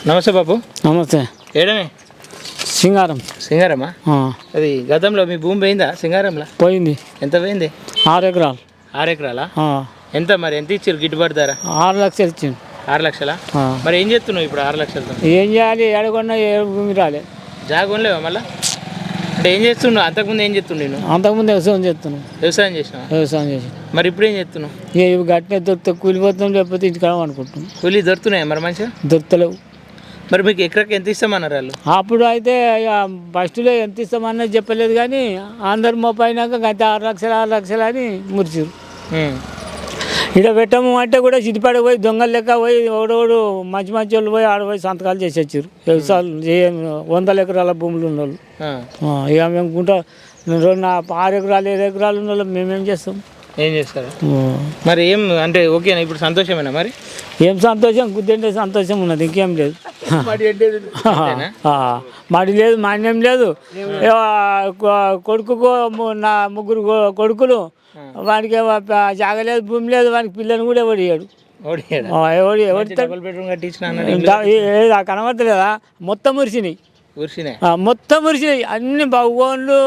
నమస్తే బాబు. నమస్తే. ఏడనే సింగారం. సింగారమా? అది గతంలో మీ భూమి పోయిందా సింగారంలో? పోయింది. ఎంత పోయింది? 6 ఎకరాలు. 6 ఎకరాలా? ఎంత మరి ఎంత ఇచ్చారు గిట్టుబాటు ధర? 6 లక్షలు ఇచ్చింది. 6 లక్షలా? మరి ఏం చేస్తున్నావు ఇప్పుడు 6 లక్షలతో? ఏం చేయాలి? ఏడగొన్నా ఏ భూమి రాలే. జాగోన్లేవా మళ్ళా? అంటే ఏం చేస్తున్నావు? అంతకుముందు ఏం చేస్తుండే నువ్వు? అంతకుముందు వ్యవసాయం చేస్తున్నాం. వ్యవసాయం చేసినావా? వ్యవసాయం చేసి మరి ఇప్పుడు ఏం చేస్తున్నావు? ఇవి గట్టినే దొరికితే కూలిపోతాం, లేకపోతే ఇంటికి అనుకుంటున్నాం. కూలీ దొరుకుతున్నాయా మరి మంచిగా? దొరకలేవు. మరి మీకు ఎకరాకి ఎంత ఇస్తామన్నారు వాళ్ళు? అప్పుడు అయితే ఫస్ట్లో ఎంత ఇస్తామన్నది చెప్పలేదు, కానీ అందరు మోపైనాక గత 6 లక్షలు అని మురిచారు. ఇక్కడ పెట్టము అంటే కూడా సిద్దిపేట పోయి దొంగలు లెక్క పోయి ఓడోడు మంచి మంచి వాళ్ళు పోయి ఆడ పోయి సంతకాలు చేసి వచ్చారు. వ్యవసాయం 100 ఎకరాల భూములు ఉన్న వాళ్ళు. ఇక మేము గుంట 6 ఎకరాలు 7 ఎకరాలు ఉన్న వాళ్ళు మేమేం చేస్తాం? ఏం చేస్తారు మరి? ఏం అంటే ఓకేనా ఇప్పుడు? సంతోషమేనా మరి? ఏం సంతోషం? గుద్దంటే సంతోషం ఉన్నది, ఇంకేం లేదు. మడి లేదు, మాన్యం లేదు. కొడుకు నా 3 కొడుకులు, వానికి జాగలేదు, భూమి లేదు, వానికి పిల్లని కూడా ఎవడియాడు. కనబడతలేదా? మొత్తం మురిసినాయి, మొత్తం మురిసినాయి అన్ని భగవాన్లు.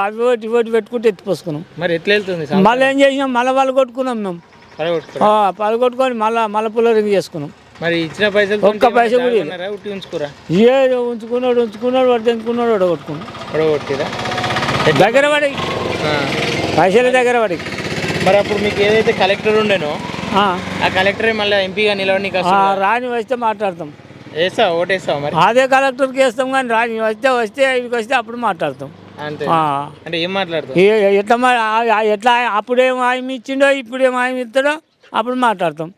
అవి ఒకటి ఇవి పెట్టుకుంటే ఎత్తిపోసుకున్నాం. మరి ఎట్లా వెళ్తుంది? మళ్ళీ ఏం చేసినాం? మళ్ళీ వాళ్ళు కొట్టుకున్నాం మేము. పలు కొట్టుకొని మళ్ళీ పుల్లరింగ్ చేసుకున్నాం. మరి ఇచ్చిన పైసలు ఒక్క పైసా కూడా ఉంచుకున్నాడు వాడు తెంచుకున్నాడు వాడు కొట్టుకురా దగ్గర పడి పైసలు దగ్గర పడి. మరి అప్పుడు మీకు ఏదైతే కలెక్టర్ ఉండేనో ఆ కలెక్టరే మళ్ళీ ఎంపీగా నిలవడానికి రాని వస్తే మాట్లాడతాం. వేస్తావా? ఓటేస్తావా? మరి అదే కలెక్టర్కి వేస్తాం, కానీ రాని వస్తే ఇక్కడికి వస్తే అప్పుడు మాట్లాడతాం. అంటే ఏం మాట్లాడతాం? ఎట్లా అప్పుడేం హామీ ఇచ్చిండో ఇప్పుడేం హామీ ఇస్తాడో అప్పుడు మాట్లాడతాం.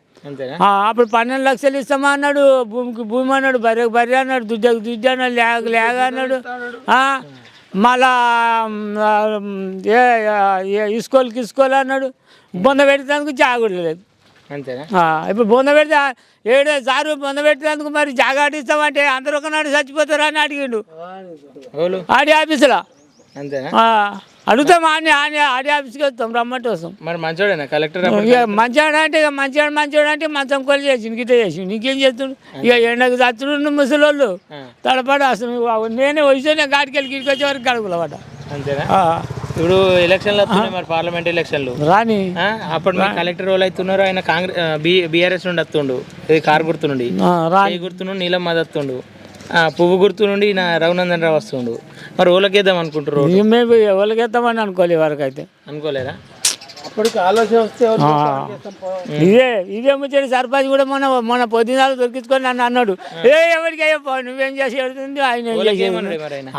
అప్పుడు 12 లక్షలు ఇస్తామా అన్నాడు, భూమికి భూమి అన్నాడు, బర్రె అన్నాడు, దుడ్డు అన్నాడు, లేగ అన్నాడు. మళ్ళా ఇసుకోవాలి అన్నాడు. బొంద పెట్టేందుకు జాగలేదు. ఇప్పుడు బొంద పెడితే 7 సార్లు బొంద పెట్టేందుకు మరి జాగాటి ఇస్తామంటే అందరూ ఒకనాడు చచ్చిపోతారు అని అడిగిండు ఆడి ఆఫీసులో. అడుగుతాం ఆడి ఆఫీస్కి వస్తాం, రమ్మంటే వస్తాం. మరి మంచోడేనా కలెక్టర్? మంచోడు అంటే ఇక మంచోడు అంటే మంచం కొలు చేసి గిట్ట చేసి నీకేం చేస్తుండు? ఇక ఎండకు చచ్చుడు ముసలోళ్ళు తడపడు. అసలు నేనే వయసునే గాడికెళ్ళి గిడికి వచ్చే వరకు గడుగుల పడ్డ. అంతేనా? ఇప్పుడు ఎలక్షన్లు వస్తున్నాయి, మరి పార్లమెంట్ ఎలక్షన్లు రాని అప్పుడు మీ కలెక్టర్ వాళ్ళు అవుతున్నారు. ఆయన కాంగ్రెస్ బీఆర్ఎస్ నుండి వస్తుండు, ఇది కారు గుర్తు నుండి, గుర్తు నుండి నీలం మద వస్తుండు, పువ్వు గుర్తు నుండి నా రఘునందన్ రావు వస్తుండు. మరి ఓలకేద్దాం అనుకుంటారు? మేము ఎవరికేద్దామని అనుకోలే, వరకు అయితే అనుకోలేదా? అప్పటికి ఆలోచన వస్తే ఇదే ముచ్చడి సర్పంచ్ కూడా మొన్న పొద్దునాలు దొరికించుకొని నన్ను అన్నాడు, ఎవరికి అయ్యప్ప నువ్వేం చేసి వెళ్తుంది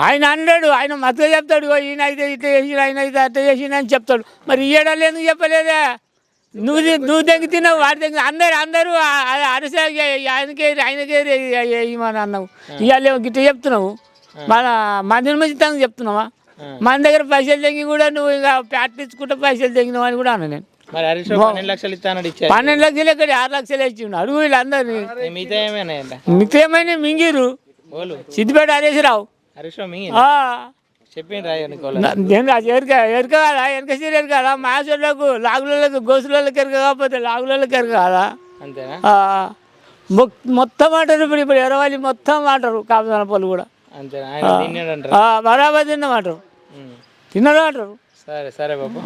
ఆయన అన్నాడు. ఆయన మద్దతు చెప్తాడు, ఈయన అయితే ఇట్లా చేసి ఆయన అయితే అట్లా చేసి అని చెప్తాడు. మరి ఇయ్యడాలు ఎందుకు చెప్పలేదా? నువ్వు దగ్గర తిన్నావు, వాడి దగ్గర అందరూ అరసే ఆయనకే ఇవ్వమని అన్నావు. ఇవాళ గిట్ట చెప్తున్నావు, మందిని మంచి తనకు చెప్తున్నావా? మన దగ్గర పైసలు తెగి కూడా నువ్వు ఇక ప్యాట్టించుకుంటే పైసలు తెగినావు అని కూడా అన్నా నేను. 12 లక్షలు ఇస్తాను. 12 లక్షలు ఇక్కడ 6 లక్షలు ఇచ్చిండు. అడుగు వీళ్ళందరినీ. మిగతా ఏమైనా మింగిరు. సిద్దిపేట హరీశ్రావు ఎరక కదా, వెనక సీరు ఎరక కదా, మాసోళ్ళకు లాగులకు గోసులకు ఎరక కాకపోతే లాగులకు ఎరక కదా. మొత్తం అంటారు. ఇప్పుడు ఎరవాలి మొత్తం అంటారు. కాపుదన పళ్ళు కూడా బరాబర్ తిన్నామంటారు, తిన్నాడు అంటారు. సరే సరే బాబు.